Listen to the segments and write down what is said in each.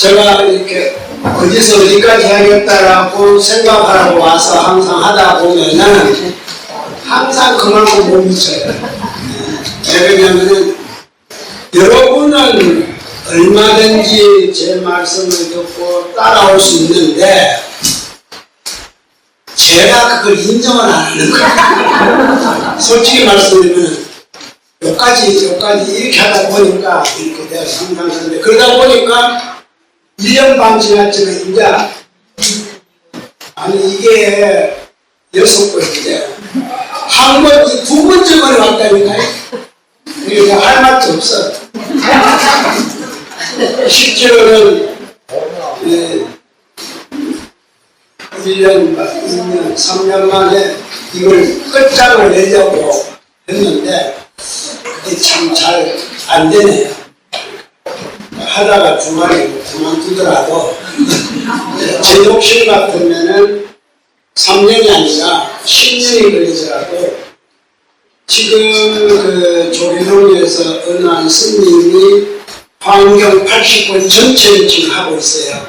제가 이렇게 어디서 어디까지 해야겠다라고 생각하라고 와서 항상 하다 보면은 항상 그만큼 못 미쳐요. 왜냐면은 여러분은 얼마든지 제 말씀을 듣고 따라올 수 있는데 제가 그걸 인정을 안 하는 거예요. 솔직히 말씀드리면 여기까지 이렇게 하다 보니까 이렇게 내가 상상하는데 그러다 보니까 1년 반 지났지만 이제 아니 이게 6번째 한 번, 2번째 번에 왔다니까요. 이게 할 말도 없어. 실제로는 1년, 2년, 3년 만에 이걸 끝장을 내려고 했는데 그게 참 잘 안 되네요. 하다가 중간에 그만두더라도 제 욕심 같으면은 3년이 아니라 10년이 걸리더라도 지금 그 조계동에서 어느 한 스님이 환경 80권 전체를 지금 하고 있어요.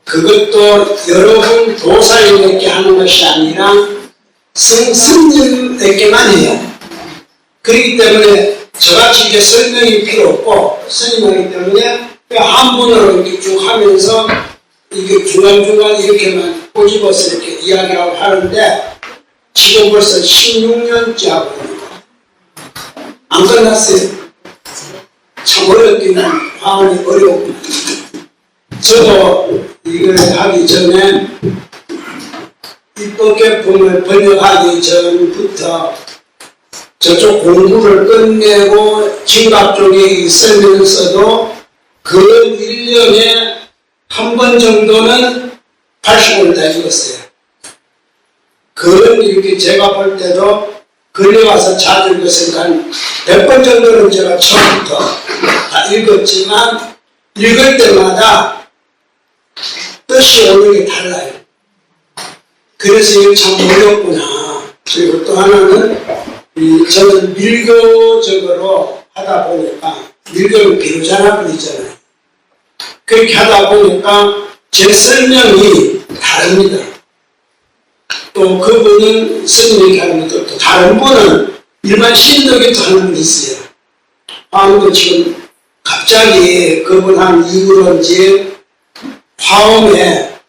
그것도 여러분 도사님에게 하는 것이 아니라 스님에게만 해요. 그렇기 때문에 저같이 이제 설명이 필요 없고 스님이기 때문에 한 분으로 이렇게 쭉 하면서 이게 중간중간 이렇게만 꼬집어서 이렇게 이야기하고 하는데 지금 벌써 16년째 하고 안 끝났어요. 참 어렵기는 화원이 어렵고 저도 이걸 하기 전에 입법개품을 번역하기 전부터 저쪽 공부를 끝내고 진갑 쪽에 있으면서도 그 1년에 한 번 정도는 80원을 다 읽었어요. 그런 이렇게 제가 볼 때도 걸려와서 자주 읽었으니까 100번 정도는 제가 처음부터 다 읽었지만 읽을 때마다 뜻이 오는 게 달라요. 그래서 이게 참 어렵구나. 그리고 또 하나는 저는 밀교적으로 하다 보니까 밀교는 비로자나 그러잖아요. 그렇게 하다 보니까 제 설명이 다릅니다. 또 그분은 스님에게 하는 것도 또 다른 분은 일반 신도에게도 하는 분이 있어요. 화음도 지금 갑자기 그분 한 이후로인지 화음에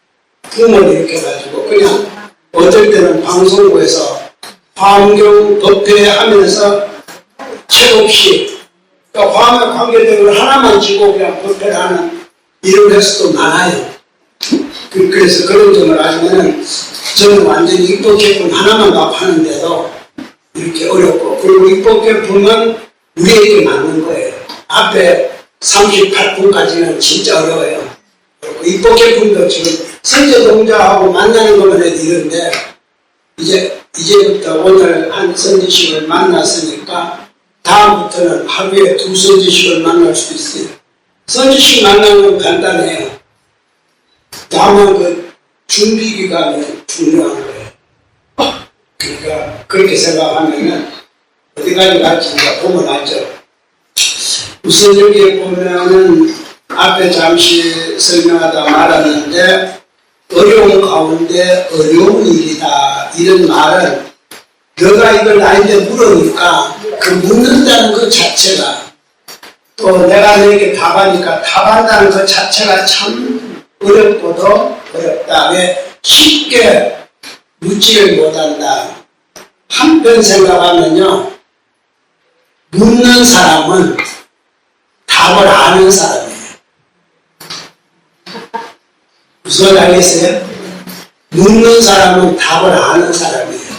꿈을 이렇게 가지고 그냥 어떨 때는 방송국에서 화엄경 법회 하면서 책없이 그러니까 화엄에 관계된 걸 하나만 쥐고 그냥 법회를 하는 이런 횟수도 많아요. 그래서 그런 점을 알면은 저는 완전히 입법개품 하나만 답하는데도 이렇게 어렵고 그리고 입법개품은 우리에게 맞는 거예요. 앞에 38분까지는 진짜 어려워요. 그리고 입법개품도 지금 선제동자하고 만나는 것만 해도 이런데 이제부터 오늘 한 선지식을 만났으니까 다음부터는 하루에 2선지식을 만날 수도 있어요. 선지식 만나는 건 간단해요. 다만 그 준비 기간이 중요한 거예요. 그러니까 그렇게 생각하면은 어디까지 갈지 보면 알죠. 우선 여기에 보면은 앞에 잠시 설명하다 말았는데 어려운 가운데 어려운 일이다. 이런 말은 너가 이걸 나한테 물으니까 그 묻는다는 것 자체가 또 내가 너에게 답하니까 답한다는 것 자체가 참 어렵고도 어렵다. 왜 쉽게 묻지를 못한다. 한편 생각하면요. 묻는 사람은 답을 아는 사람이에요. 무슨 알겠어요? 묻는 사람은 답을 아는 사람이에요.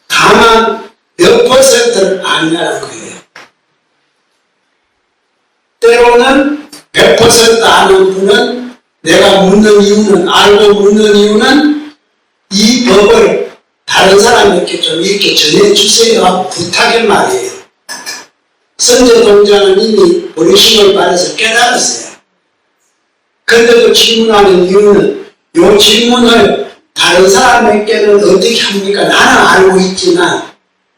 다만 몇 퍼센트를 아느냐는 거예요. 때로는 100% 아는 분은 내가 묻는 이유는 알고 묻는 이유는 이 법을 다른 사람에게 좀 이렇게 전해주세요 하고 부탁의 말이에요. 선제동자는 이미 어리심을 받아서 깨달았어요. 그런데도 질문하는 이유는 이 질문을 다른 사람에게는 어떻게 합니까? 나는 알고 있지만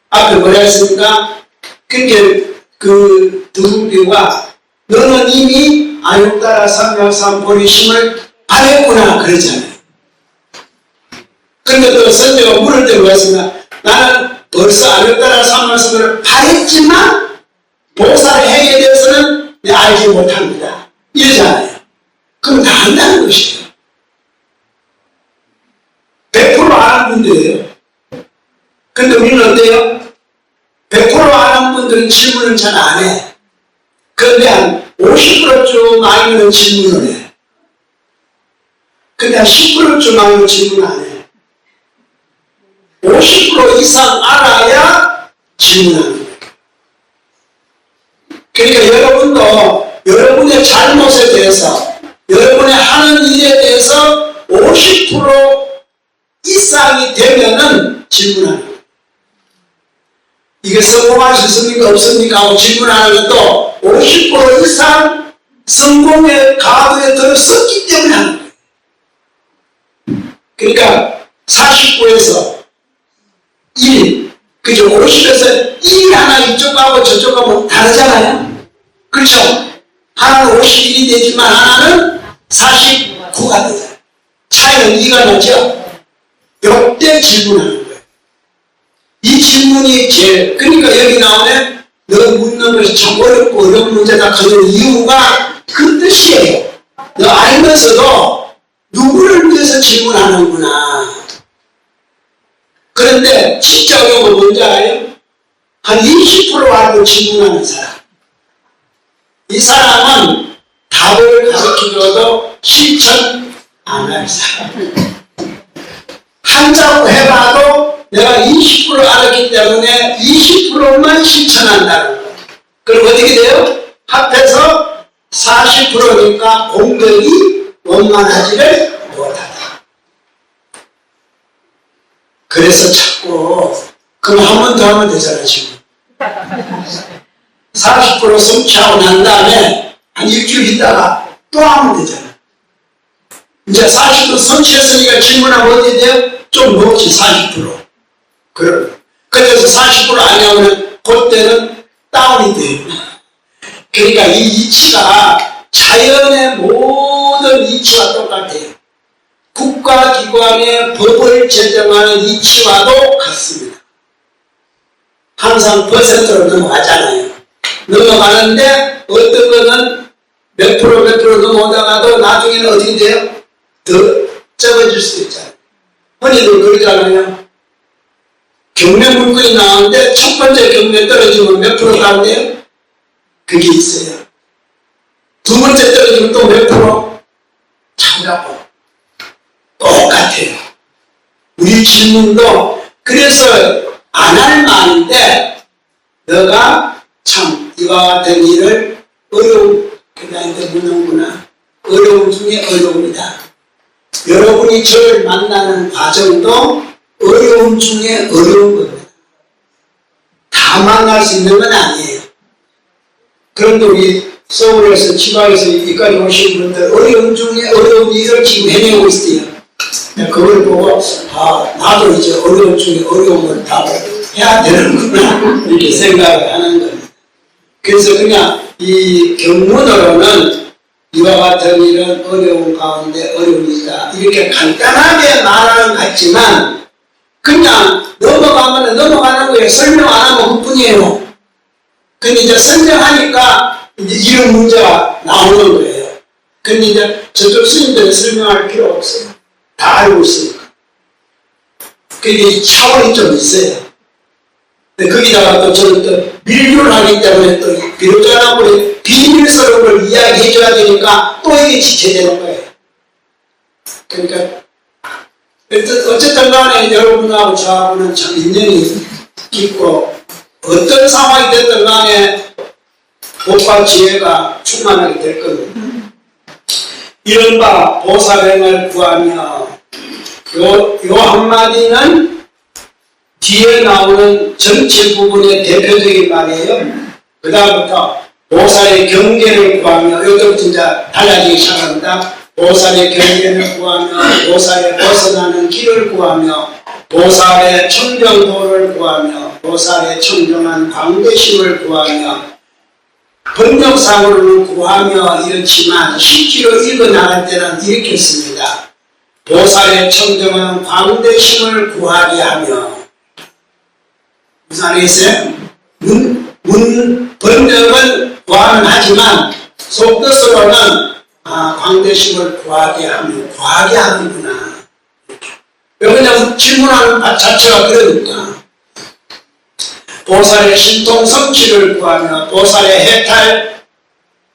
앞에 뭐라 했습니까? 그게 그 두루비가 너는 이미 안욕 따라 삼명삼 보리심을 발했구나 그러잖아요. 근데 또 선생가 물을 때 뭐였습니까? 나는 벌써 안욕 따라 삼명삼을 발했지만 보살의 행위에 대해서는 알지 못합니다. 이러잖아요. 그럼 다 안다는 것이에요. 100% 아는 분들이에요. 근데 우리는 어때요? 100% 아는 분들은 질문을 잘 안 해. 그런데 한 50%쯤 알면 질문을 해. 근데 한 10%쯤 알면 질문 안 해. 50% 이상 알아야 질문하는 거예요. 그러니까 여러분도 여러분의 잘못에 대해서, 여러분의 하는 일에 대해서 50% 이상이 되면은 질문하는 거예요. 이게 성공할 수 있습니까? 없습니까? 하고 질문하는 것도 50% 이상 성공의 가도에 들어섰기 때문에 하는 거예요. 그러니까 49에서 1, 그죠? 50에서 1이 하나 이쪽하고 저쪽하고 다르잖아요? 그렇죠? 하나는 51이 되지만 하나는 49가 되잖아요. 차이는 2가 나죠? 이때 질문하는 거예요. 이 질문이 제일, 그러니까 여기 나오면 너 묻는 것이 참 어렵고 어려운 문제다 하는 이유가 그 뜻이에요. 너 알면서도 누구를 위해서 질문하는구나. 그런데 진짜 어려운 건 뭔지 알아요? 한 20% 알고 질문하는 사람. 이 사람은 답을 가르쳐줘도 실천 안 할 사람. 한자로 해봐도 내가 20% 알았기 때문에 20%만 실천한다는 거예요. 그럼 어떻게 돼요? 합해서 40%니까 공덕이 원만하지를 못하다. 그래서 자꾸 그럼 한 번 더 하면 되잖아요. 지금 40% 성취하고 난 다음에 한 일주일 있다가 또 하면 되잖아요. 이제 40% 성취했으니까 질문하면 어떻게 돼요? 좀 넣지 40%. 그래서 40% 아니하면 그때는 다운이 돼요. 그러니까 이 이치가 자연의 모든 이치와 똑같아요. 국가기관의 법을 제정하는 이치와도 같습니다. 항상 퍼센트로 넘어가잖아요. 넘어가는데 어떤 거는 몇 프로 넘어가다가도 나중에는 어떻게 돼요? 더 적어질 수도 있잖아요. 흔히들 그러잖아요. 경매 물건이 나오는데 첫 번째 경매 떨어지면 몇 프로 나온대요? 그게 있어요. 두 번째 떨어지면 또 몇 프로? 참가고 똑같아요. 우리 질문도 그래서 안 할 말인데 너가 참 이와 같은 일을 어려움 그다음에 묻는구나. 어려움 중에 어려움이다. 여러분이 저를 만나는 과정도 어려움 중에 어려운 겁니다. 다 만날 수 있는 건 아니에요. 그런데 우리 서울에서 지방에서 여기까지 오신 분들 어려움 중에 어려운 일을 지금 해내고 있어요. 그걸 보고 나도 이제 어려움 중에 어려움을 다 해야 되는구나 이렇게 생각을 하는 겁니다. 그래서 그냥 이 경문으로는 이와 같은 일은 어려운 가운데 어려움이다 이렇게 간단하게 말하는 것 같지만 그냥 넘어가면 넘어가는 거예요. 설명 안 하면 그뿐이에요. 근데 이제 설명하니까 이제 이런 문제가 나오는 거예요. 근데 이제 저쪽 스님들은 설명할 필요 없어요. 다 알고 있으니까. 그게 차원이 좀 있어요. 근데 거기다가 또 저는 또 밀교를 하기 때문에 또 비로자나무의 비밀스러운 걸 이야기해줘야 되니까 또 이게 지체되는 거예요. 그러니까 어쨌든 간에 여러분하고 저하고는 참 인연이 깊고 어떤 상황이 됐든 간에 복과 지혜가 충만하게 될 겁니다. 이른바 보살행을 구하며 요 한마디는 뒤에 나오는 전체 부분의 대표적인 말이에요. 그 다음부터 보살의 경계를 구하며 이것부터 이제 달라지기 시작합니다. 보살의 경계를 구하며 보살의 벗어나는 길을 구하며 보살의 청정도를 구하며 보살의 청정한 광대심을 구하며 번역상으로는 구하며 이렇지만 실제로 읽어나갈 때는 이렇게 씁니다. 보살의 청정은 광대심을 구하게 하며. 무슨 말이겠어요? 번역은 구하는 하지만 속뜻으로는 광대심을 구하게 하는구나. 왜 그냥 질문하는 것 자체가 그러니까. 보살의 신통 성취를 구하며 보살의 해탈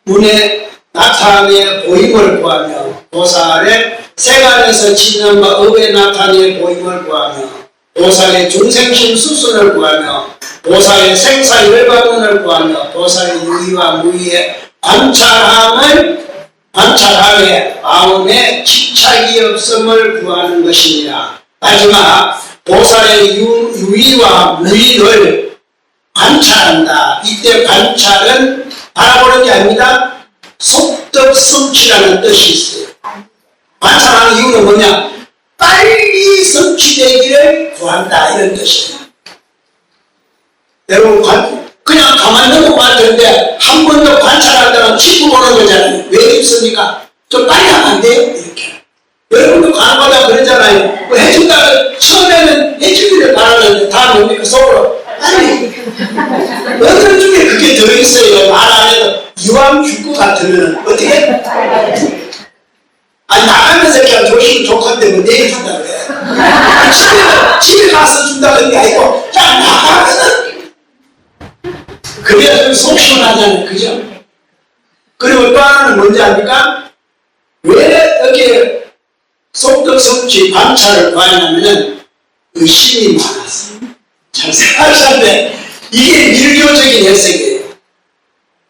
문에 나타내 보임을 구하며 보살의 세간에서 지념과 업에 나타내 보임을 구하며 보살의 중생심 수순을 구하며 보살의 생사열반문을 구하며 보살의 유의와 무의의 관찰함에 마음에 집착이 없음을 구하는 것입니다. 마지막 보살의 유의와 무의를 관찰한다. 이때 관찰은 바라보는 게 아닙니다. 속덕성취라는 뜻이 있어요. 관찰하는 이유는 뭐냐? 빨리 성취되기를 구한다 이런 뜻이에요. 여러분 그냥 가만히 놓고 갈 텐데 한 번 더 관찰한다면 치고 보는 거잖아요. 왜 있습니까? 좀 빨리 하면 안 돼요? 이렇게. 여러분도 간마다 그러잖아요. 뭐 해준다 처음에는 해주기를 바라는데 다 뭡니까? 속으로 아니 어떤 중에 그게 들어있어요. 말 안 해도 이왕 줄 것 같으면 어떻게? 아니 나가면서 그냥 조심 족한데 뭐 내일 준다 그래. 집에 가서 준다 그런 게 아니고 그냥 나가면은 그래야 좀 속 시원하잖아요. 그죠? 그리고 또 하나는 뭔지 압니까? 왜 이렇게 속덕성취 관찰을 구하냐면은 의심이 많아서. 잘 생각하셨는데 이게 밀교적인 해석이에요.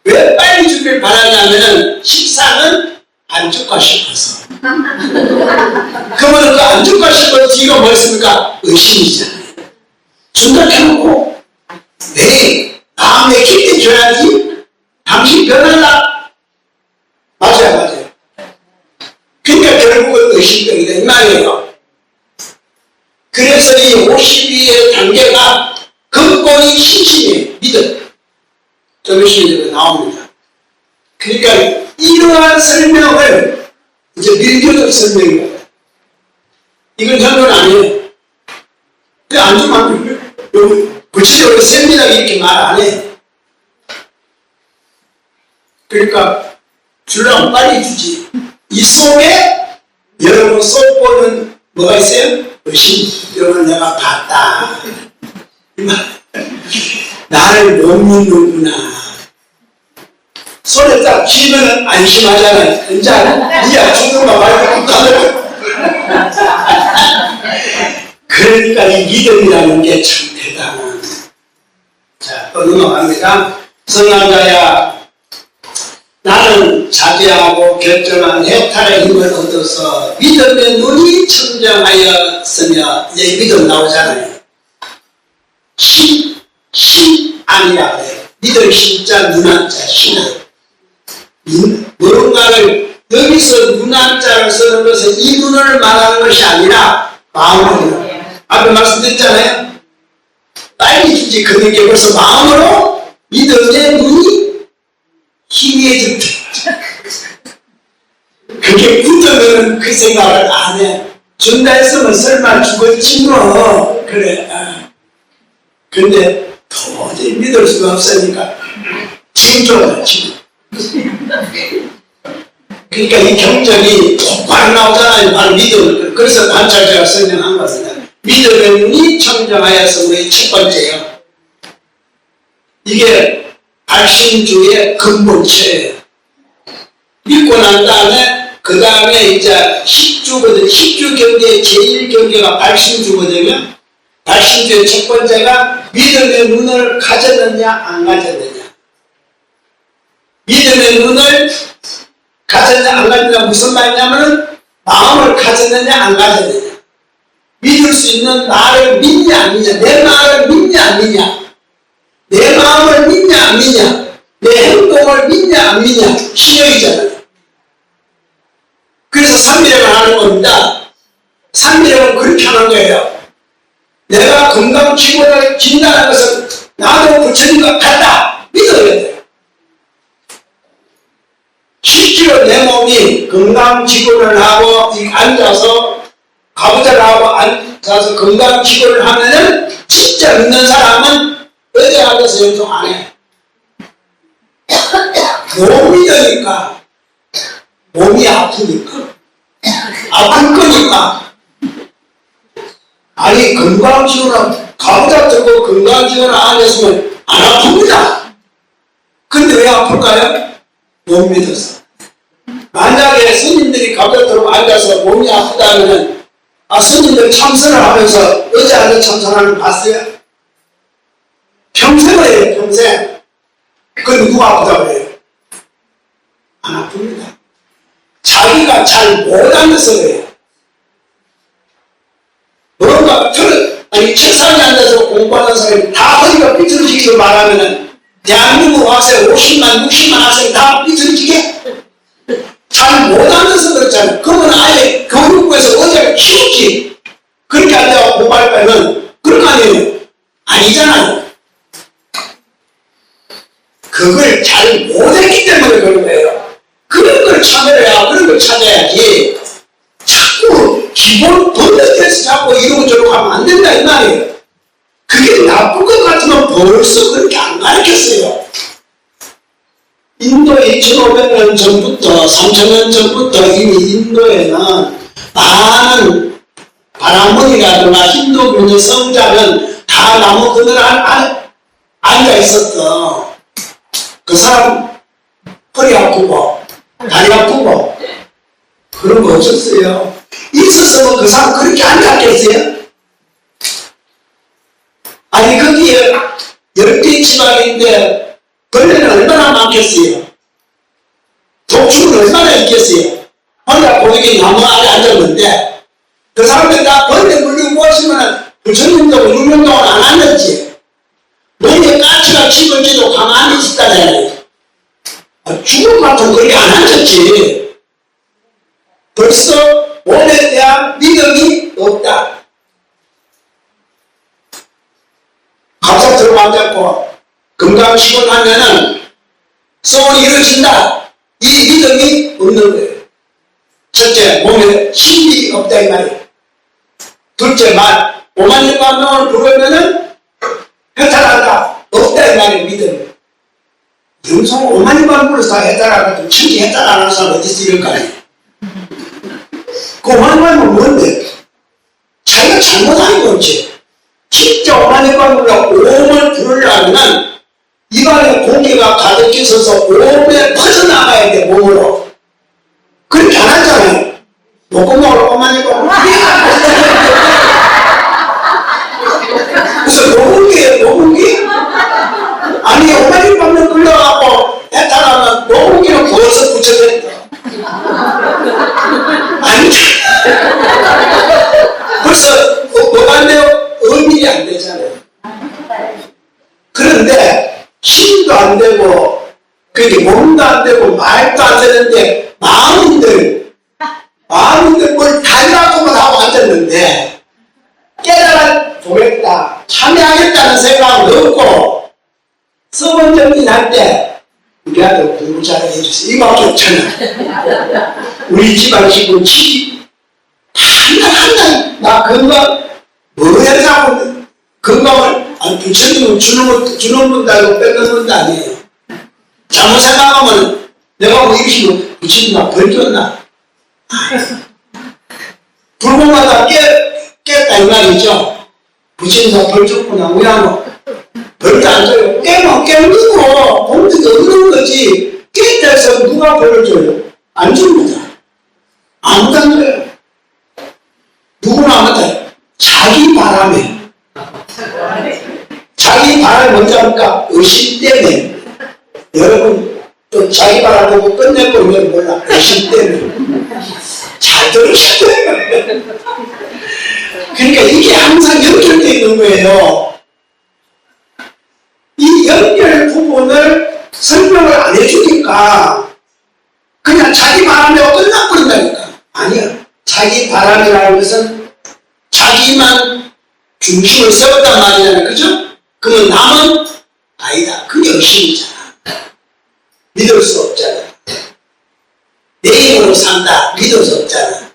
왜 빨리 주길 바라냐면은 식사는 안 줄까 싶어서. 그러면 그 안 줄까 싶어서 뒤가 뭐였습니까? 의심이잖아요. 준다고 해놓고 네 다음에 기대 줘야지. 당신 변할라. 맞아요. 그러니까 결국은 의심병이다 이 말이에요. 그래서 이 52의 단계가 근본이 신심이에요. 믿음. 좀 있으면 나옵니다. 그러니까 이러한 설명을 이제 밀교적 설명이에요. 이건 현론 아니에요. 그냥 안 주면 구체적으로 세밀하게 이렇게 말 안 해. 그러니까 주려면 빨리 주지. 이 속에 여러분 속보는 뭐가 있어요? 의심. 여러분 내가 봤다. 나를 못 믿는구나. 손에 딱 쥐면 안심하잖아요. 이제 니가 죽는 거 말고 가면. 그러니까 이 믿음이라는 게 참 대단한. 자, 또 넘어갑니다. 성화자야, 나는 자제하고 결정한 해탈의 힘을 얻어서 믿음의 눈이 청정하였으며, 이제 믿음 나오잖아요. 신 아니라 그래요. 믿음 신자 눈한자 신한. 무언가를 여기서 눈한자를 쓰는 것은 이 눈을 말하는 것이 아니라 마음으로. 앞에 말씀드렸잖아요. 빨리 주지 그런 게 벌써 마음으로 믿음의 눈이 희미해졌다. 그게 굳으면 그 생각을 안 해. 준다 했으면 설마 죽었지 뭐. 그래. 근데 도저히 믿을 수가 없으니까 지금 좋아요. 지금. 그러니까 이 경전이 바로 나오잖아요. 바로 믿음. 그래서 관찰자가 설명한 것입니다. 믿음의 눈이 청정하여서 우리 첫 번째요. 이게 발신주의 근본체예요. 믿고 난 다음에 그 다음에 이제 10주거든. 10주 경계의 제일 경계가 발신주거든요. 발신주의 첫 번째가 믿음의 눈을 가졌느냐 안 가졌느냐. 믿음의 눈을 가졌느냐 안 가졌느냐 무슨 말이냐면은 마음을 가졌느냐 안 가졌느냐. 믿을 수 있는 나를 믿냐 안 믿냐. 내 말을 믿냐 안 믿냐. 내 마음을 믿냐 안 믿냐. 내 행동을 믿냐 안 믿냐. 신령이잖아요. 그래서 삼비령을 하는 겁니다. 삼비령은 그렇게 하는 거예요. 내가 건강치료를 진단하는 것은 나도 부처님과 같다. 믿어야 돼요. 실제로 내 몸이 건강지구를 하고 앉아서 가부좌를 하고 앉아서 건강지구를 하면은 진짜 믿는 사람은 의자 앉아서 연속 안 해. 못 믿으니까 몸이 아프니까 아플 거니까. 아니 건강지구를 가부좌 들고 건강지구를 앉았으면 안 아픕니다. 근데 왜 아플까요? 못 믿어서. 만약에 스님들이 가부좌 들고 앉아서 몸이 아프다면은 스님들 참선을 하면서 의자 앉아 참선하는 거 봤어요? 평생을 해요, 평생. 그럼 누가 아프다고 그래요? 안 아픕니다. 자기가 잘 못 앉아서 그래요. 뭔가 책상에 앉아서 공부하는 사람이 다 허리가 삐뚤어지기로 말하면은 대한민국 학생 50만, 60만 학생 다 삐뚤어지게? 잘 못 앉아서 그렇잖아요. 그러면 아예 교육부에서 의자를 키우지. 그렇게 앉아서 공부할 거면 그런 거 아니에요? 아니잖아요. 그걸 잘 못했기 때문에 그런 거예요. 그런 걸 찾아야, 그런 걸 찾아야지. 자꾸 기본 번역해서 자꾸 이러고 저러고 하면 안 된다 이 말이에요. 그게 나쁜 것 같으면 벌써 그렇게 안 가르쳤어요. 인도에 2500년 전부터 3000년 전부터 이미 인도에는 많은 바라문이라든가 힌두교의 성자는 다 나무 그늘 앉아 있었어. 그 사람 허리 아프고 다리 아프고 그런 거 없었어요. 있었으면 그 사람 그렇게 앉았겠어요? 아니 거기에 10개 지방인데 벌레는 얼마나 많겠어요? 독충은 얼마나 있겠어요? 혼자 보이게 나무 아래 앉았는데 그 사람들 다 벌레 물리고 오시면 부처님도 6년 동안 안 앉았지. 몸에 까치가 집을지도 가만히 있었다잖아요. 죽을 것 같으면 그렇게 안 앉았지. 벌써 몸에 대한 믿음이 없다. 가서 들어 앉았고 건강식을 하면은 소원이 이루어진다. 이 믿음이 없는 거예요. 첫째, 몸에 힘이 없다 이 말이에요. 둘째, 오만일관명을 부르면은 해탈한다. 없다 이 말이에요. 믿음. 영성 오만일관 불러서 다 해탈하거든. 천지 해탈 안 하는 사람 어디서 이럴까요? 그 오만일관은 뭔데? 자기가 잘못한 거지. 진짜 오만일관으로 오음을 부르려면 입안에 공기가 가득 있어서 오음에 퍼져나가야 돼, 몸으로. 그렇게 안 하잖아요. 목구멍으로 오만일관. 그래서 녹음기예요, 녹음기? 아니, 오만일관을 끌려가고 해탈하면 녹음기를 부어서 붙여버린다. 아니, 벌써 뭐가 안 돼요? 의미가 안 되잖아요. 그런데 힘도 안 되고 그게 몸도 안 되고 말도 안 되는데 마음들 뭘 달라고만 하고 앉았는데 깨달아 보겠다, 참여하겠다는 생각은 없고 서원 정진할 때 우리 아들 공부 잘 해주세요. 이거밖에 없잖아. 우리 집안 식구 한날 나 건강 뭐 해자고 건강을 부처님은 주는 분도 아니고 뺏는 분도 아니에요. 잘못 생각하면 내가 뭐 이러시면 부처님 나 벌 줬나? 불공하다 깼다 이 말이죠. 부처님 나 벌 줬구나. 왜 하노? 벌도 안 줘요. 깨면 깨물고 봉투도 얻는 거지. 깼다 해서 누가 벌을 줘요? 안 줍니다. 아무도 안 줘요. 누구나 하면 자기 바람에. 자기 바람이 뭔지 압니까? 의심 때문에. 여러분 또 자기 바람 보고 끝내보면 몰라. 의심 때문에. 잘 들으셔야 돼요. 그러니까 이게 항상 연결되어 있는 거예요. 이 연결 부분을 설명을 안 해주니까 그냥 자기 바람에 끝나버린다니까. 아니요. 자기 바람이라는 것은 자기만 중심을 세웠단 말이잖아요. 그죠? 그러면 남은 아니다. 그게 의심이잖아. 믿을 수 없잖아. 힘으로 산다. 믿을 수 없잖아.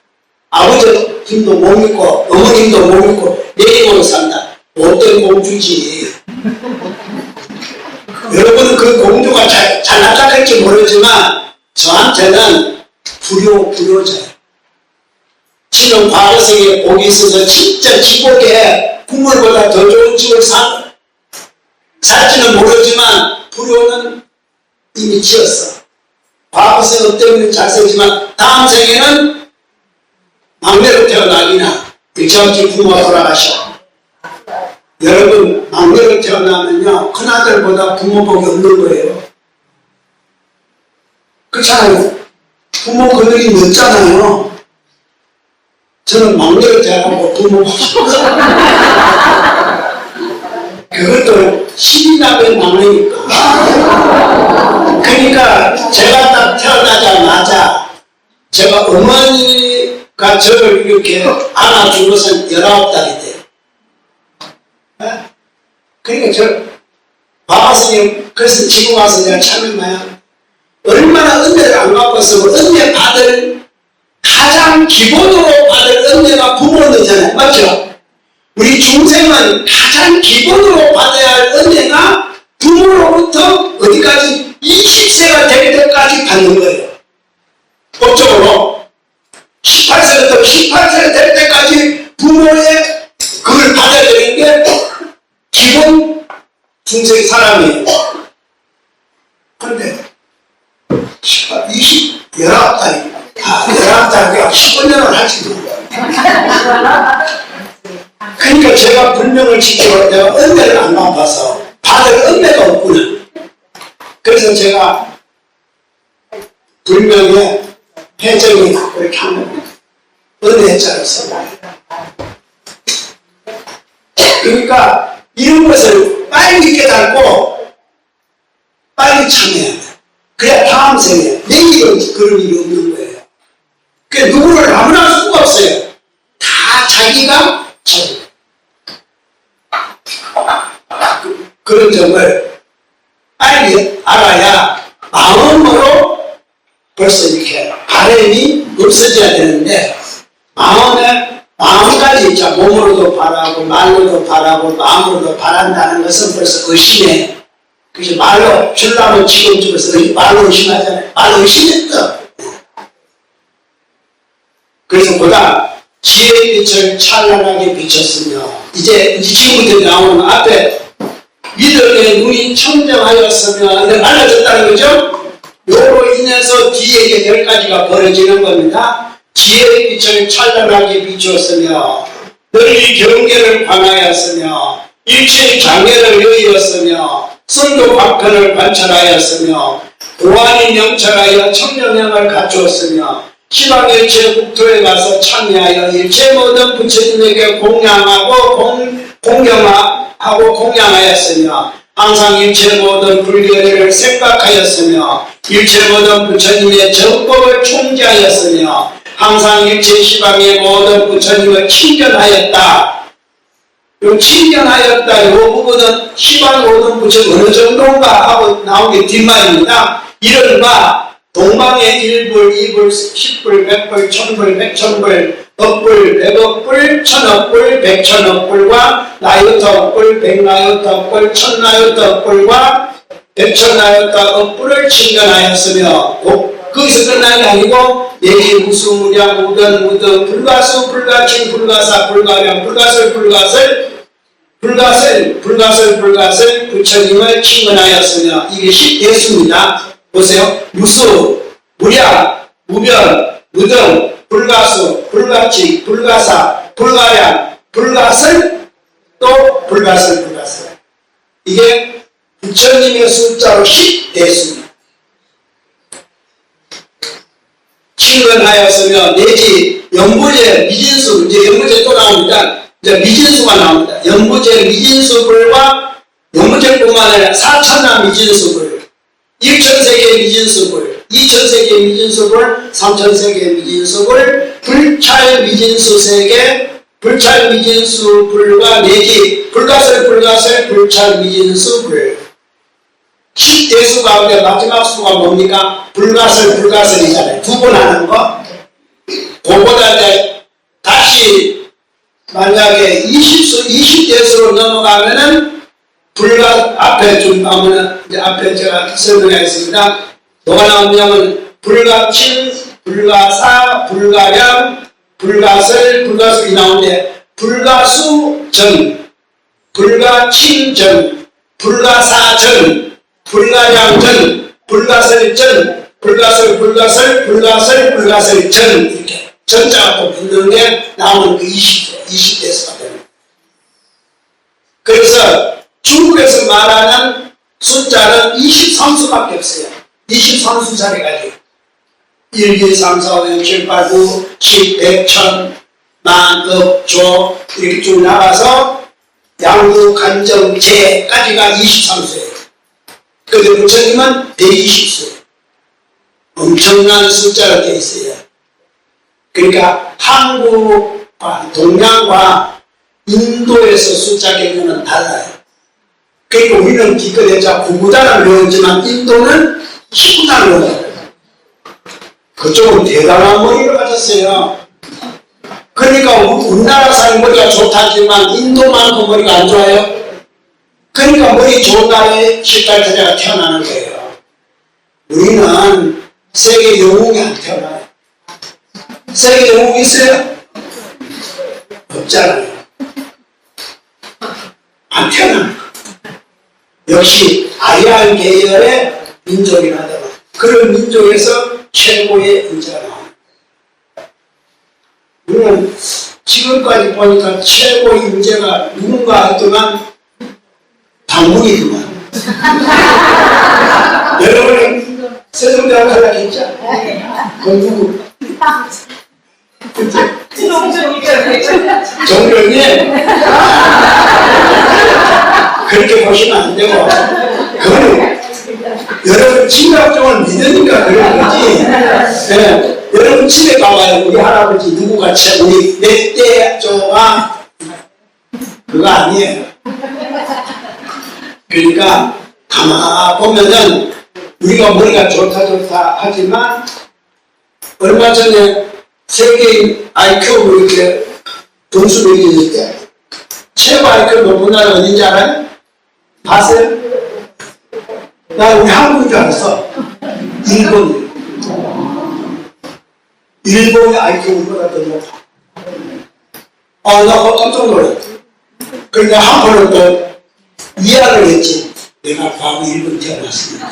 아버지 힘도 못 믿고 어머님도 못 믿고 내 힘으로 산다. 어떤 공주지. 여러분은 그 공주가 잘 납작할지 모르지만 저한테는 불효자예요. 지금 과거생에 복이 있어서 진짜 지복에 국물보다 더 좋은 집을 살지는 모르지만 불효는 이미 지었어. 과거생은 때문에 잘 살지만 다음 생에는 막내로 태어나기나 일정기 부모가 돌아가셔. 여러분 막내로 태어나면요 큰아들보다 부모 복이 없는 거예요. 그렇잖아요. 부모 그늘이 늦잖아요. 저는 막내로 태어나고 부모 복이 없어요. 그것도 10이나 막내니까. 그러니까 제가 딱 태어나자마자 제가 어머니가 저를 이렇게 안아준 것은 19달이 돼요. 그러니까 저 바바스님 그래서 지금 와서 내가 참을 마야 얼마나 은혜를 안 갚았으면 은혜 받을 가장 기본으로 받을 은혜가 부모님이잖아요. 맞죠? 우리 중생은 가장 기본으로 받아야 할 은혜가 부모로부터 어디까지 20세가 될 때까지 받는 거예요. 법적으로 18세부터 18세가 될 때까지 부모의 그걸 받아야 되는 게 기본 중생 사람이에요. 그런데 19달이 19달이 15년을 할지 모르겠어요. 그러니까 제가 불명을 지키고 내가 은혜를 안 갚아서 받을 은혜가 없구나. 그래서 제가 불명에 해적이 이렇게 하는 은혜자를 써요. 그러니까 이런 것을 빨리 깨닫고 빨리 참여해야 돼. 그래야 다음 생에 내일은 그런 일이 없는 거예요. 그러니까 누구를 아무나 할 수가 없어요. 다 자기가 저 그런 점을 빨리 알아야 마음으로 벌써 이렇게 바람이 없어져야 되는데 마음까지 있자 몸으로도 바라고 말로도 바라고 마음으로도 바란다는 것은 벌써 의심해. 그래서 말로 줄라면 지금 집에서 말로 의심하잖아요. 말로 의심했어. 그래서 보다 지혜의 빛을 찬란하게 비쳤으며 이제 지금부터 나오는 앞에 믿음의 눈이 청정하였으며 이렇게 알려졌다는 거죠. 요로 인해서 뒤에 10가지가 벌어지는 겁니다. 지혜의 빛을 찬란하게 비추었으며 널리 경계를 관하였으며 일체의 장애를 여의었으며 선도 박근을 관찰하였으며 고안이 명철하여 청정형을 갖추었으며 시방일체 국토에 가서 참여하여 일체 모든 부처님에게 공경하고 공양하였으며 항상 일체 모든 불교를 생각하였으며 일체 모든 부처님의 정법을 총지하였으며 항상 일체 시방의 모든 부처님을 친견하였다. 요 친견하였다. 요 부분은 시방 모든 부처님 어느 정도인가 하고 나온 게 뒷말입니다. 이른바 동방의 1불, 2불, 10불, 100불, 1000불, 100,000불, 억불, 100억불, 1000억불, 100,000억불과 나요터억불, 100나요터억불, 1000나요터억불과 100,000나요터억불을 친견하였으며 거기서 끝난 게 아니고 예기, 무수, 무량, 무변, 무등, 불가수, 불가칭, 불가사, 불가량, 불가설, 불가설 부처님을 친근하였으며 이게 10대수입니다. 보세요. 무수, 무량, 무변, 무등, 불가수, 불가칭, 불가사, 불가량, 불가설, 또 불가설. 이게 부처님의 숫자로 10대수입니다. 친근하였으며 내지 연부제 미진수, 이제 연부제 또 나옵니다. 이제 미진수가 나옵니다. 연부제 미진수불과 연부제뿐만 아니라 4천나 미진수불, 1천세계 미진수불, 2천세계 미진수불, 3천세계 미진수불, 불찰 미진수세계, 불찰 미진수불과 내지 불가설 불찰 미진수불. 10대수 가운데 마지막 수가 뭡니까? 불가설이잖아요. 두 번 하는 거. 그거보다 이제 다시 만약에 20대수로 넘어가면은 앞에 좀 나오면은 이제 앞에 제가 설명하겠습니다. 뭐가 나오냐면 불가침, 불가사, 불가량, 불가설, 불가술이 나오는데 불가수전, 불가침전, 불가사전, 불가량전, 불가설전, 불가설전 이렇게 전자가 또 붙는 게 나오는 그 20대수가 됩니다. 그래서 중국에서 말하는 숫자는 23수밖에 없어요. 23수짜리가 돼요. 1, 2, 3, 4, 5, 6, 7, 8, 9, 10, 100, 1000, 만, 억, 조 이렇게 쭉 나가서 양구, 간정, 제까지가 23수예요. 그런데 부처님은 120수. 엄청난 숫자가 되어 있어요. 그러니까 한국과 동양과 인도에서 숫자 개념은 달라요. 그러니까 우리는 기껏해야 9구단을 외웠지만 인도는 10구단을 외워요. 그쪽은 대단한 머리를 가졌어요. 그러니까 우리나라 사람 머리가 좋다지만 인도만큼 머리가 안 좋아요. 그러니까 머리 좋은 나라에 실달타자가 태어나는 거예요. 우리는 세계 영웅이 안 태어나요. 세계 영웅이 있어요? 없잖아요. 안 태어납니다. 역시 아리안 계열의 민족이라더라. 그런 민족에서 최고의 인재가 나옵니다. 우리는 지금까지 보니까 최고의 인재가 누군가 했더만 방문이더만. 여러분이 세종대왕 탈락했죠? 그 누구? 정병이 그렇게 보시면 안 되고, 그거는 여러분 진각종을 믿으니까 그런 거지. 네. 여러분 집에 가봐요. 우리 할아버지 누구가 우리 넷대 조가 그거 아니에요. 그러니까 가만 보면은 우리가 머리가 좋다 하지만 얼마 전에 세계인 IQ 이렇게 점수를 이길 때 최고 IQ 높은 나라 어딘지 알아요? 봤어요? 나 우리 한국인 줄 알았어. 일본의 IQ보다 더 높아. 나 깜짝 놀랐어. 그러니까 한 번은 또 이해를 했지. 내가 바로 일본 태어났습니다.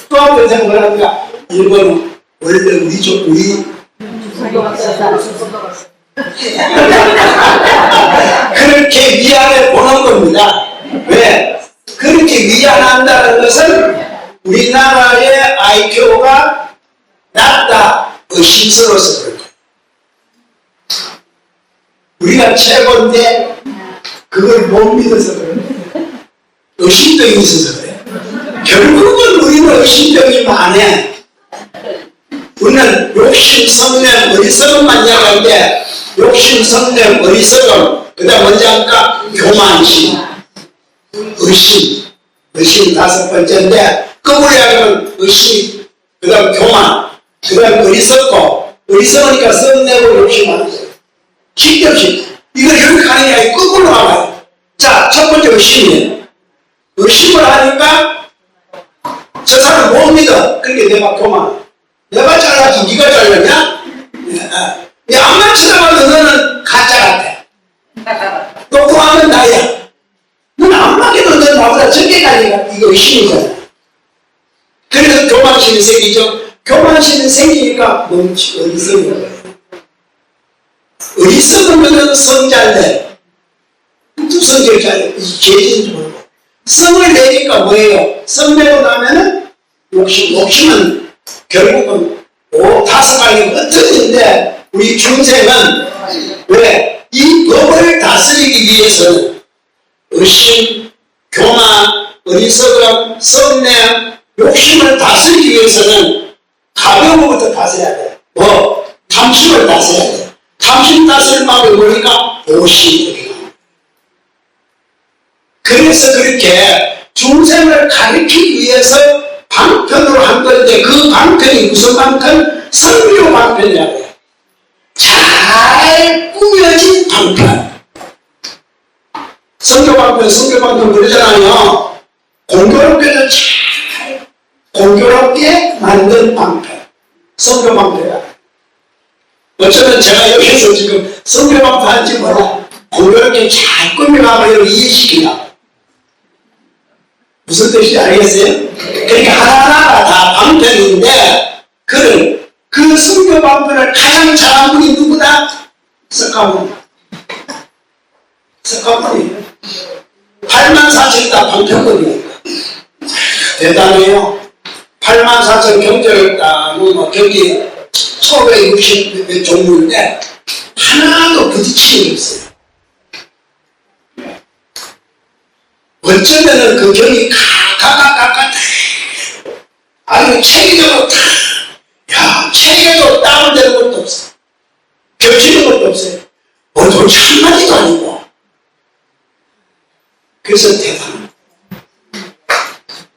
또 한 번 생각을 하니까 일본은 원래 우리 그렇게 미안해 보는 겁니다. 왜? 그렇게 미안한다는 것은 우리나라의 IQ가 낮다, 의심스러워서 그럴 거예요. 우리가 최고인데 그걸 못 믿어서 그래요. 의심병이 있어서 그래요. 결국은 우리는 의심병이 많아. 우리는 욕심, 성냄, 어리석음만 이야기하는데 욕심, 성냄, 어리석음, 그 다음 먼저 할까? 교만심, 의심 다섯 번째인데 거꾸로 이야기하면 의심, 그 다음 교만, 그 다음 어리석고, 어리석으니까 성내고 욕심하는 거예요. 기대없이 이걸 이렇게 하는 게 아니고 거꾸로 나와요. 자, 첫 번째 의심이에요. 의심을 하니까 저 사람 못 믿어. 그러니까 내가 교만. 내가 잘라지 네가 잘랐냐? 야, 암만 쳐다봐도 너는 가짜 같아. 똑똑하면 나야. 넌 암만해도 넌 나보다 적게까지 이거 의심이잖아. 그래서 교만심이 생기죠. 교만심이 생기니까 어리석은 거예요. 어리석으면 성 잘내. 성질 잘내. 죄진지 모르고. 성을 내니까 뭐예요? 성 내고 나면은 욕심은 결국은 5가지 흩어진데 우리 중생은 왜? 이 법을 다스리기 위해서는 의심, 교만, 어리석음, 성냄, 욕심을 다스리기 위해서는 가벼운 것부터 다스려야 돼. 뭐? 탐심을 다스려야 돼. 탐심 다스릴 방법이 뭐니까? 보시. 그 그래서 그렇게 중생을 가르치기 위해서 방편으로 한 건데 그 방편이 무슨 방편? 선교 방편이라고 해요. 잘 꾸며진 방편. 선교 방편 그러잖아요. 공교롭게도 잘 공교롭게 만든 방편. 선교 방편이야. 어쩌면 제가 여기서 지금 선교 방편 한지 몰라. 공교롭게 잘 꾸며가고 이해시키냐. 무슨 뜻인지 알겠어요? 그러니까 하나하나가 다 방편인데 그 선교 방편을 가장 잘한 분이 누구다? 석가모니. 석가모니. 84,000이 다 방편거리니까. 대단해요. 84,000 경전을 딱 뭐 경기 1560몇 종류인데 하나도 부딪히는 게 없어요. 어쩌면은 그 경이 각각 아니 체계적으로 체계적으로 다운되는 것도 없어. 겹치는 것도 없어요. 어떤 한마디도 아니고. 그래서 대단합니다.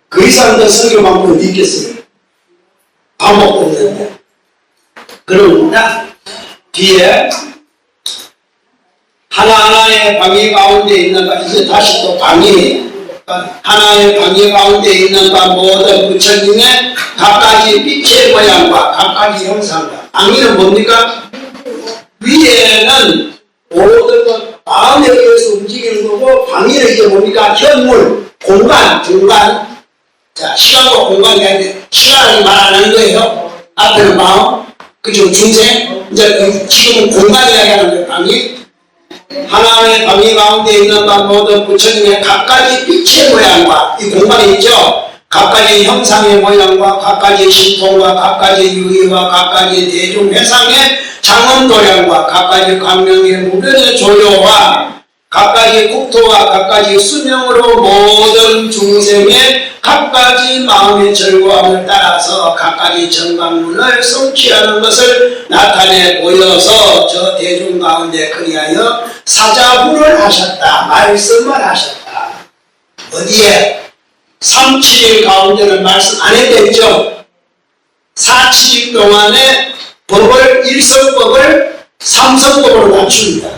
그 이상 더 설교 방법을 믿겠어요. 밥 먹고 있는데. 그러니까 뒤에 하나하나의 방위 가운데 있는 바 이제 다시 또 방위 하나의 방위 가운데 있는 바 모든 부처님의 각가지 빛의 모양과 각가지 형상과 방위는 뭡니까? 위에는 모든 것 마음에 의해서 움직이는 거고 방위는 이제 뭡니까? 현물, 공간, 중간. 자, 시간과 공간이 아닌데 시간을 말하는 거예요. 앞에는 마음, 그죠? 중생. 이제 지금은 공간 이야기하는 거예요. 방위. 하나의 방위 가운데 있는 바 모든 부처님의 각가지 빛의 모양과 이 공간이 있죠. 각가지 형상의 모양과 각가지 신통과 각가지 유의와 각가지 대중회상의 장엄도량과 각가지 광명의 무변의 조효와 각가지 국토와 각가지 수명으로 모든 중생의 각가지 마음의 절고함을 따라서 각가지 정광문을 성취하는 것을 나타내 보여서 저 대중 가운데 그리하여 사자부를 하셨다. 말씀을 하셨다. 어디에? 3,7일 가운데는 말씀 안 했겠죠? 4,7일 동안에 법을, 일성법을 삼성법으로 갖춥니다.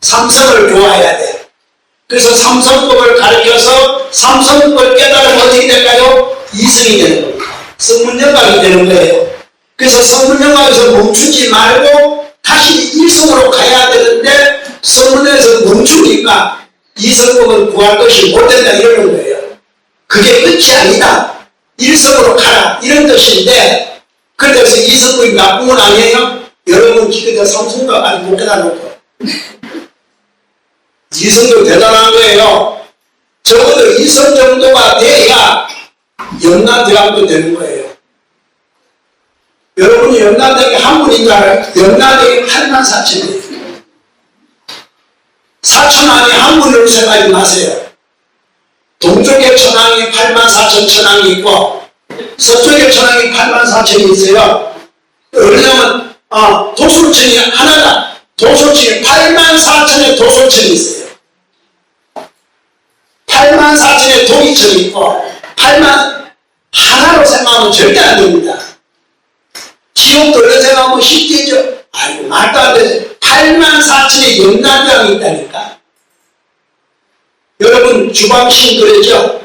삼성을 좋아해야 돼. 그래서 삼성법을 가르쳐서 삼성법을 깨달으면 어떻게 될까요? 이성이 되는 겁니다. 성문영광이 되는 거예요. 그래서 성문영광에서 멈추지 말고 다시 일성으로 가야 되는데 성문에서 멈추니까 이성법은 구할 것이 못 된다 이러는 거예요. 그게 끝이 아니다. 일성으로 가라 이런 뜻인데 그래서 이성법이 나쁜 건 아니에요? 여러분 기껏 삼성도 아직 못 깨달았고 이성도 대단한 거예요. 적어도 이성 정도가 돼야 연나대학도 되는 거예요. 여러분이 연나대학이 한 분인가요? 연나대학이 84,000이에요. 4천왕이 한 분으로 생각하지 마세요. 동쪽에 천왕이 84,000 천왕이 있고 서쪽에 천왕이 84,000이 있어요. 왜냐면 도솔천이 하나가 도솔천이 84,000의 도솔천이 있어요. 84,000의 동이천이 있고 8만 하나로 생각하면 절대 안 됩니다. 지옥 돌려 생각하면 쉽겠죠. 아이고 말도 안 되죠. 84,000의 연나대왕이 있다니까. 여러분 주방신 그러죠?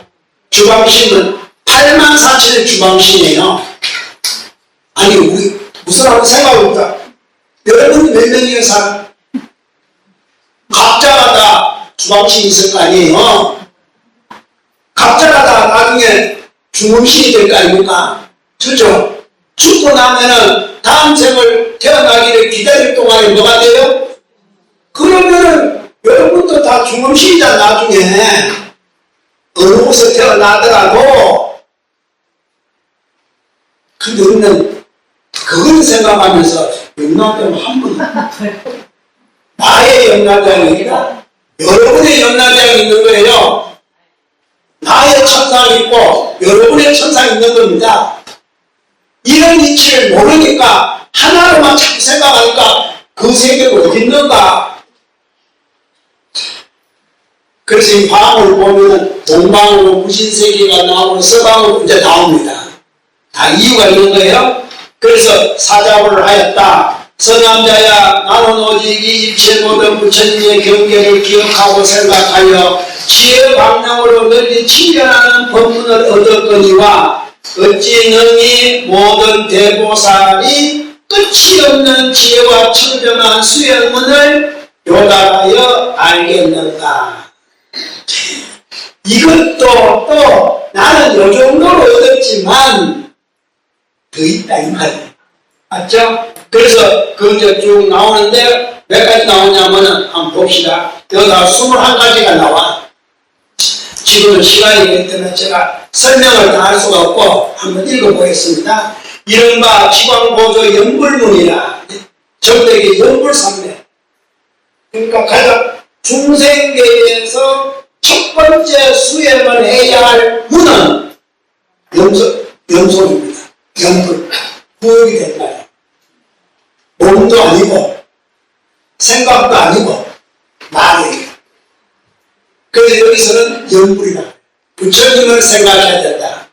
주방신은 84,000의 주방신이에요. 아니 우리 무슨 하고 생각해볼까? 여러분 몇 명이에요 사람? 각자가 다 주방신이 있을 거 아니에요? 각자가 다 나중에 중음신이 될 거 아닙니까? 그렇죠? 죽고 나면은 다음 생을 태어나기를 기다릴 동안에 뭐가 돼요? 그러면은 여러분도 다 중음신이다 나중에 어느 곳에 태어나더라도. 근데 우리는 그걸 생각하면서 연나대왕 한 분 나의 연나대왕이 아니라 여러분의 연나대왕이 있는 거예요. 나의 천상이 있고 여러분의 천상이 있는 겁니다. 이런 이치를 모르니까 하나로만 자꾸 생각하니까 그 세계가 어디 있는가? 그래서 이 화음을 보면은 동방으로 무신세계가 나오고 서방으로 이제 나옵니다. 다 이유가 있는 거예요. 그래서 사자고를 하였다. 서남자야, 나는 오직 이 일체 모든 부처님의 경계를 기억하고 생각하여 지혜 방향으로 널리 친견하는 법문을 얻었거니와 어찌 너희 모든 대보살이 끝이 없는 지혜와 청정한 수행문을 요달하여 알겠는가. 이것도 또 나는 요 정도로 얻었지만 더 있다 이 말이에요. 맞죠? 그래서 그 이제 쭉 나오는데 몇 가지 나오냐면은 한번 봅시다. 여기다 21가지가 나와. 지금은 시간이기 때문에 제가 설명을 다 할 수가 없고 한번 읽어보겠습니다. 이른바 지광보조 연불문이라 정백이 연불산맥. 그러니까 가장 중생계에서 첫 번째 수행을 해야 할 문은 염소입니다. 연불. 구역이 된 거예요. 몸도 아니고 생각도 아니고 말이에요. 그래서 여기서는 연불이다. 부처님을 생각해야 된다.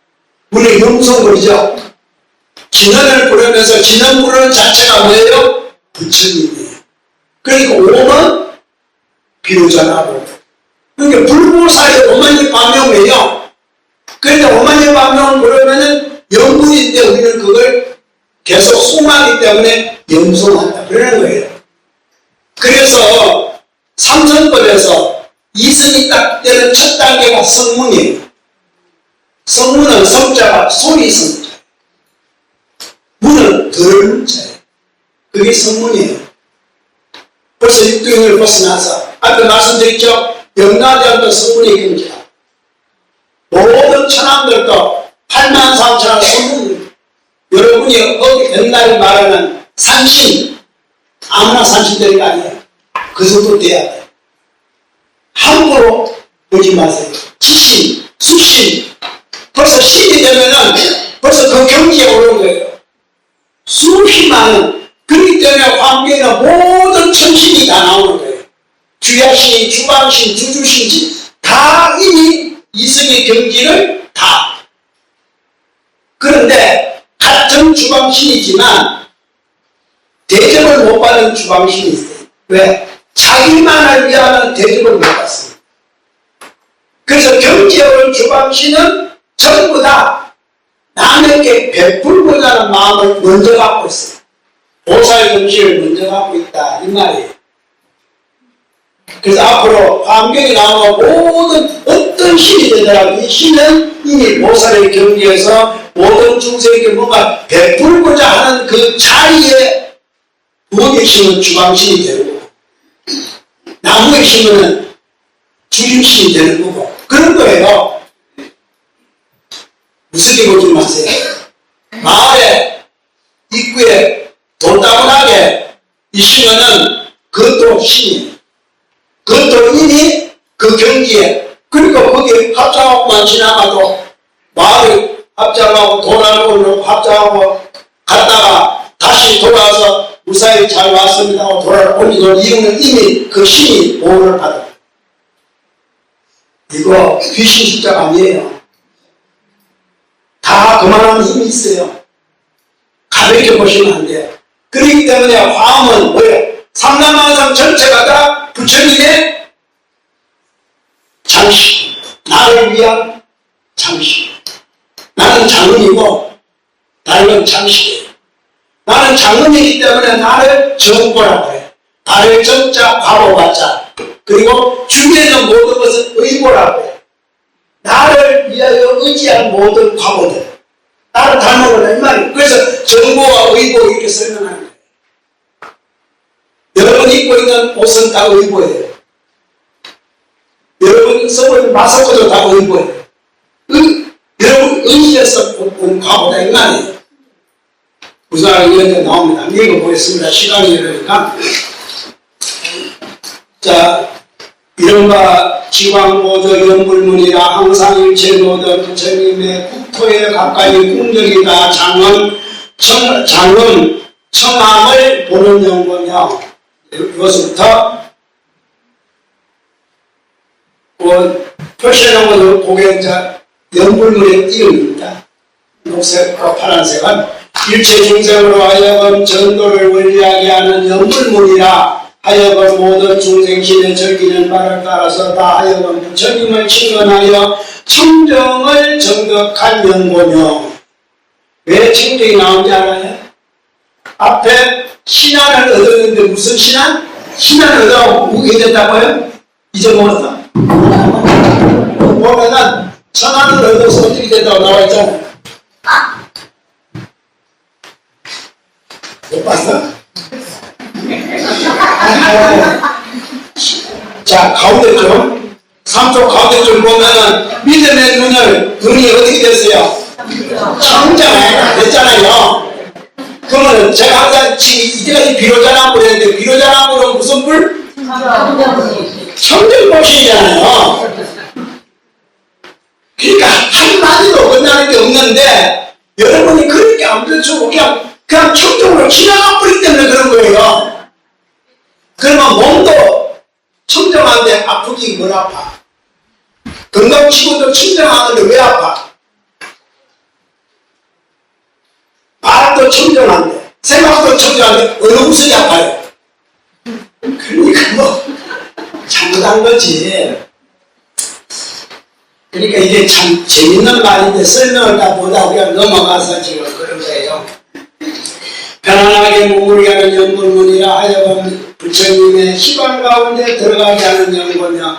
우리 염소물이죠. 진언을 부르면서 진언 부르는 자체가 뭐예요? 부처님이에요. 그러니까 오는 비로자나고. 그러니까 불보살이 오만이 반명이에요. 그러니까 오만이 반명을 부르면은 연불인데 우리는 그걸 계속 숭하기 때문에 염송한다. 그러는 거예요. 그래서 삼선법에서 이승이 딱 되는 첫 단계가 성문이에요. 성문은 성자가 소리 성자. 문은 덜 문자예요. 그게 성문이에요. 벌써 육등을 벗어나서 아까 말씀드렸죠? 영라대학도 성문이 경지다. 모든 천황들도 83,000원 성문이에요. 여러분이 옛날에 말하는 산신, 아무나 산신 되는 거 아니에요. 그 정도 돼야 돼요. 함부로 보지 마세요. 지신, 수신. 벌써 신이 되면은 벌써 그 경지에 오른 거예요. 수히 많은. 그렇기 때문에 환경에 모든 천신이 다 나오는 거예요. 주야신, 주방신, 주주신, 다 이미 이승의 경지를 다. 그런데 같은 주방신이지만 대접을 못 받는 주방신이 있어요. 왜? 자기만을 위하는 대접을 못 받습니다. 그래서 경지에 온 주방신은 전부 다 남에게 베풀고자 하는 마음을 먼저 갖고 있어요. 보살 정신을 먼저 갖고 있다 이 말이에요. 그래서 앞으로 환경이 나오고 모든 어떤 신이 되더라도 이 신은 이미 보살의 경지에서 모든 중생에게 뭔가 베풀고자 하는 그 자리에 부엌의 신은 주방신이 되고 나무의 신은 주림신이 되는 거고 그런 거예요. 무섭게 보지 마세요. 마을에 입구에 돌다문하게 이 신은 그것도 신이에요. 그것도 이미 그 경지에 그러니까 거기에 합장하고만 지나가도 마을에 합장하고 돌아오고 합장하고 갔다가 다시 돌아와서 무사히 잘 왔습니다 하고 돌아오는 이유는 이미 그 신이 보호를 받아요. 이거 귀신 숫자가 아니에요. 다 그만한 힘이 있어요. 가볍게 보시면 안 돼요. 그렇기 때문에 화음은 뭐예요? 삼남만상 전체가 다 부처님의 장식, 나를 위한 장식. 나는 장은이고 나는 장식이에요. 나는 장은이기 때문에 나를 정보라고 해요. 나를 정자, 과보받자. 그리고 주위에 있는 모든 것은 의보라고 해요. 나를 위하여 의지한 모든 과보들. 나를 닮아오라 이 말이에요. 그래서 정보와 의보 이렇게 설명하는 거예요. 여러분 입고 있는 옷은 다 의보예요. 여러분 쓰고 있는 마스크도 다 의보예요. 여러분 의지해서 온 과보다 이 말이에요. 우선 이런 나옵니다. 읽어보겠습니다. 시간이 이러니까. 자, 이른바 지광보조 연불문이라 항상 일체 모든 부처님의 국토에 가까이 궁정이다. 장은 청함을 보는 연구며 이것부터 표시해놓은 것을 보게 연불물의 이름입니다. 녹색과 파란색은 일체 중생으로 하여금 전도를 원리하게 하는 연불물이라 하여금 모든 중생심에 즐기는 바를 따라서 다 하여금 부처님을 친근하여 청정을 정덕한 연고며. 왜 청정이 나오는지 알아요? 앞에 신안을 얻었는데 무슨 신안? 신안을 얻어 무게 됐다고요? 잊어먹었어? 보면은 천안을 얻어서 어떻게 된다고 나와있잖아. 못 봤어? 자, 가운데 좀, 삼쪽 가운데 좀 보면은 믿음의 눈이 어떻게 됐어요? 청정해 됐잖아요. 그러면 제가 항상 이때까지 비로자나무를 했는데 비로자나무는 무슨 불? 청정보시잖아요. 그러니까 한마디도 끝나는 게 없는데 여러분이 그렇게 안 펼쳐고 그냥 청정으로 지나가 버리기 때문에 그런 거예요. 그러면 몸도 청정한데 아프긴 뭘 아파? 건강치고도 청정하는데 왜 아파? 바람도 청정한데 생각도 청정한데 어느 구석이 아파요? 그러니까 뭐 잘못한 거지. 그러니까 이게 참 재밌는 말인데 설명을 다 보다 그냥 넘어가서 지금 그런 거예요. 편안하게 머물게 하는 연불문이라 하여금 부처님의 시간 가운데 들어가게 하는 연고며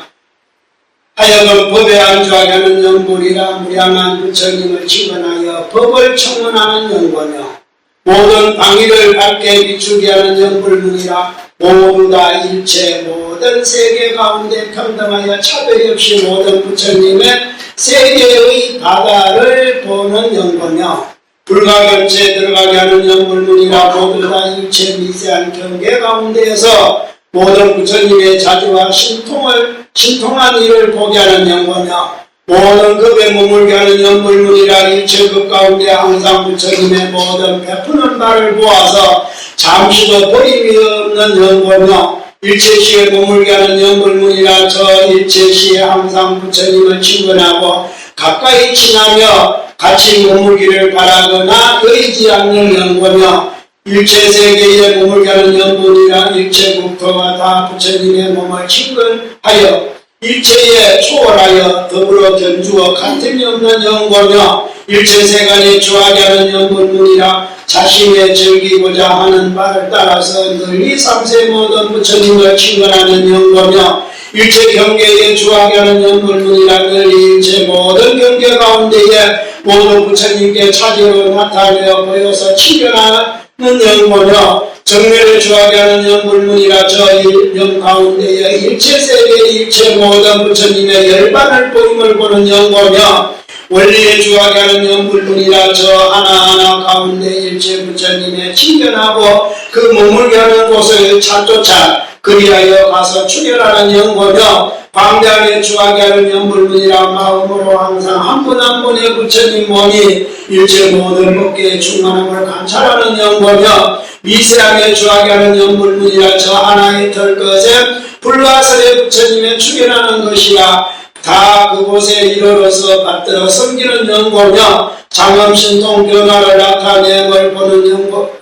하여금 법에 안주하게 하는 연불이라 무량한 부처님을 친근하여 법을 청문하는 연고며 모든 방위를 밝게 비추게 하는 연불문이라 모두 다 일체 모든 세계 가운데 평등하여 차별이 없이 모든 부처님의 세계의 바다를 보는 연고며 불가결체 들어가게 하는 연불문이라 모두 다 일체 미세한 경계 가운데에서 모든 부처님의 자주와 신통한 일을 보게 하는 연고며 모든 급에 머물게 하는 연불문이라 일체 급 가운데 항상 부처님의 모든 베푸는 바를 보아서 잠시도 버림이 없는 연고며 일체시에 머물게 하는 연불문이라 저 일체시에 항상 부처님을 친근하고 가까이 친하며 같이 머물기를 바라거나 의지 않는 연고며 일체세계에 머물게 하는 연분이라 일체국토가 다 부처님의 몸을 친근하여 일체에 초월하여 더불어 견주어 같음이 없는 연고며 일체세간에 주하게 하는 연불문이라 자신의 즐기고자 하는 바를 따라서 널리 삼세 모든 부처님을 친근하는 연고며 일체 경계에 주하게 하는 연불문이라 널리 일체 모든 경계 가운데에 모든 부처님께 차지로 나타내어 보여서 친근하는 연고며 정멸을 주하게 하는 연불문이라 저 연 가운데에 일체세계 일체 모든 부처님의 열반을 보임을 보는 연고며 원리에 주하게 하는 연불문이라 저 하나하나 가운데 일체 부처님의 친견하고 그 머물게 하는 곳을 찾조차 그리하여 가서 출현하는 연고며 방대하게 주하게 하는 연불문이라 마음으로 항상 한 분 한 분의 부처님 몸이 일체 모든 법계의 충만함을 관찰하는 연고며 미세하게 주하게 하는 연불문이라 저 하나의 털것에 불가설의 부처님의 출현하는 것이라 다 그곳에 이르러서 받들어 섬기는 연고며 장엄신통 변화를 나타내걸 보는 연고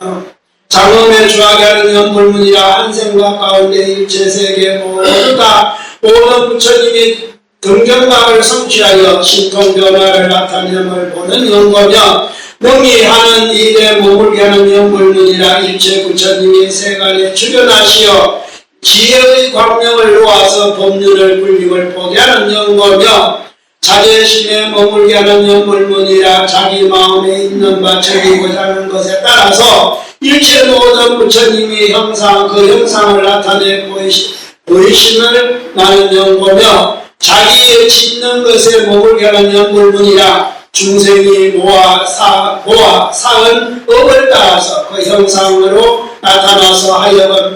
장엄에 주하게 하는 연불문이라 한생각 가운데 일체세계 모두 다 모든 부처님이 등정각을 성취하여 신통 변화를 나타내걸 보는 연고며 능히 하는 일에 머물게 하는 연불문이라 일체 부처님이 세간에 출현하시어 지혜의 광명을 놓아서 법륜을 불림을 보게 하는 연고며 자제심에 머물게 하는 연불문이라 자기 마음에 있는 바 즐기고자 하는 것에 따라서 일체 모든 부처님이 형상 그 형상을 나타내 보이심을 나는 연고며 자기의 짓는 것에 머물게 하는 연불문이라 중생이 모아 사은 업을 따라서 그 형상으로 나타나서 하여금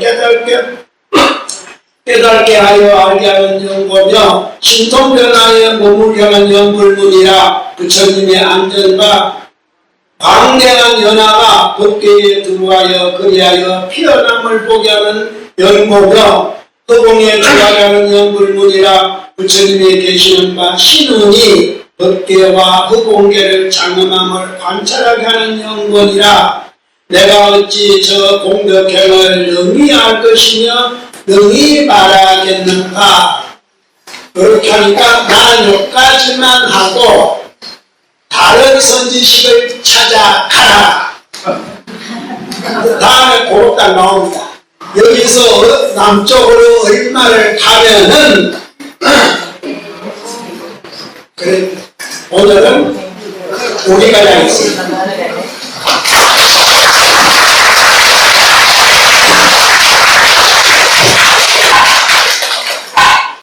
깨닫게 하여 알게 하는 연고며 신통변화에 머물게 하는 연불문이라 부처님의 안전바 광대한 연화가 법계에 들어와여 그리하여 피어남을 보게 하는 연고며 허공에 주하라는 영불문이라 부처님이 계시는 바 신운이 법계와 허공계를 장엄함을 관찰하게 하는 영본이라 내가 어찌 저 공덕행을 능히 알 것이며 능히 말하겠는가. 그렇게 하니까 나는 여기까지만 하고 다른 선지식을 찾아가라. 다음에 고록딱 나옵니다. 여기서 남쪽으로 얼마를 가면은 그래 오늘은 우리가 다 있습니다.